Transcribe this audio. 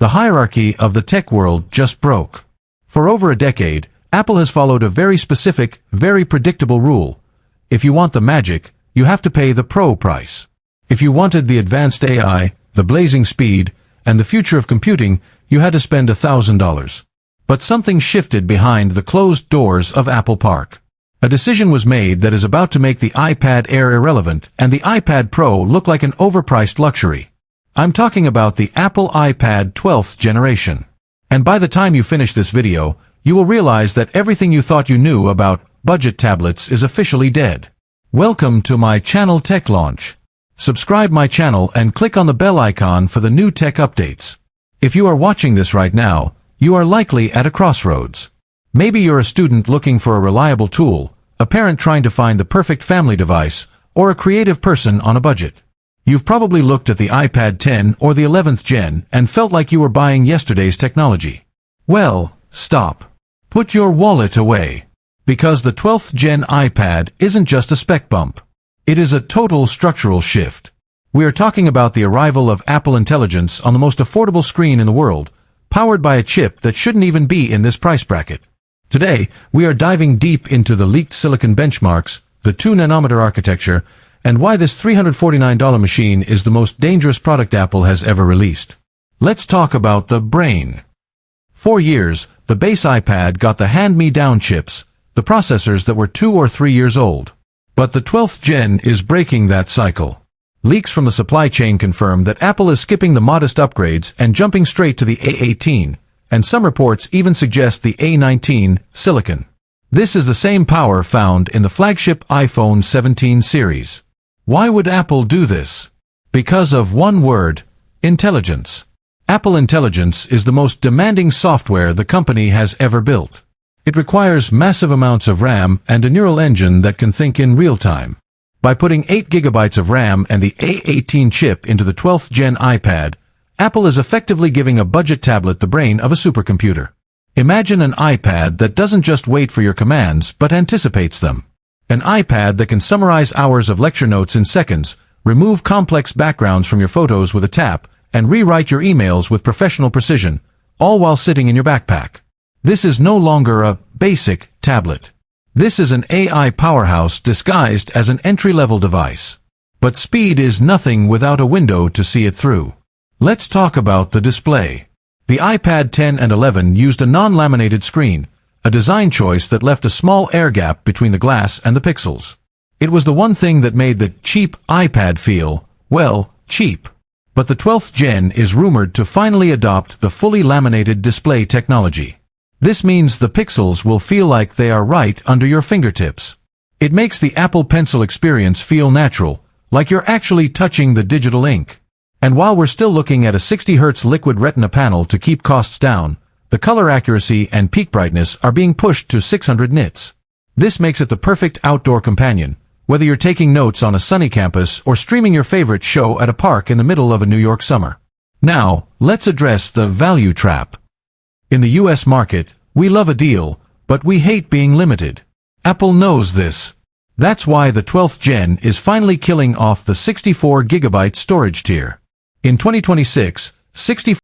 The hierarchy of the tech world just broke. For over a decade, Apple has followed a very specific, very predictable rule. If you want the magic, you have to pay the pro price. If you wanted the advanced AI, the blazing speed, and the future of computing, you had to spend $1,000. But something shifted behind the closed doors of Apple Park. A decision was made that is about to make the iPad Air irrelevant and the iPad Pro look like an overpriced luxury. I'm talking about the Apple iPad 12th generation. And by the time you finish this video, you will realize that everything you thought you knew about budget tablets is officially dead. Welcome to my channel Tech Launch. Subscribe my channel and click on the bell icon for the new tech updates. If you are watching this right now, you are likely at a crossroads. Maybe you're a student looking for a reliable tool, a parent trying to find the perfect family device, or a creative person on a budget. You've probably looked at the iPad 10 or the 11th gen and felt like you were buying yesterday's technology. Well, stop. Put your wallet away. Because the 12th gen iPad isn't just a spec bump. It is a total structural shift. We are talking about the arrival of Apple Intelligence on the most affordable screen in the world, powered by a chip that shouldn't even be in this price bracket. Today, we are diving deep into the leaked silicon benchmarks, the 2-nanometer architecture, and why this $349 machine is the most dangerous product Apple has ever released. Let's talk about the brain. For years, the base iPad got the hand-me-down chips, the processors that were 2 or 3 years old. But the 12th gen is breaking that cycle. Leaks from the supply chain confirm that Apple is skipping the modest upgrades and jumping straight to the A18, and some reports even suggest the A19 silicon. This is the same power found in the flagship iPhone 17 series. Why would Apple do this? Because of one word: intelligence. Apple Intelligence is the most demanding software the company has ever built. It requires massive amounts of RAM and a neural engine that can think in real time. By putting 8 GB of RAM and the A18 chip into the 12th gen iPad, Apple is effectively giving a budget tablet the brain of a supercomputer. Imagine an iPad that doesn't just wait for your commands but anticipates them. An iPad that can summarize hours of lecture notes in seconds, remove complex backgrounds from your photos with a tap, and rewrite your emails with professional precision, all while sitting in your backpack. This is no longer a basic tablet. This is an AI powerhouse disguised as an entry-level device. But speed is nothing without a window to see it through. Let's talk about the display. The iPad 10 and 11 used a non-laminated screen, a design choice that left a small air gap between the glass and the pixels. It was the one thing that made the cheap iPad feel, well, cheap. But the 12th gen is rumored to finally adopt the fully laminated display technology. This means the pixels will feel like they are right under your fingertips. It makes the Apple Pencil experience feel natural, like you're actually touching the digital ink. And while we're still looking at a 60 Hz liquid retina panel to keep costs down, the color accuracy and peak brightness are being pushed to 600 nits. This makes it the perfect outdoor companion, whether you're taking notes on a sunny campus or streaming your favorite show at a park in the middle of a New York summer. Now, let's address the value trap. In the US market, we love a deal, but we hate being limited. Apple knows this. That's why the 12th gen is finally killing off the 64 GB storage tier. In 2026, 64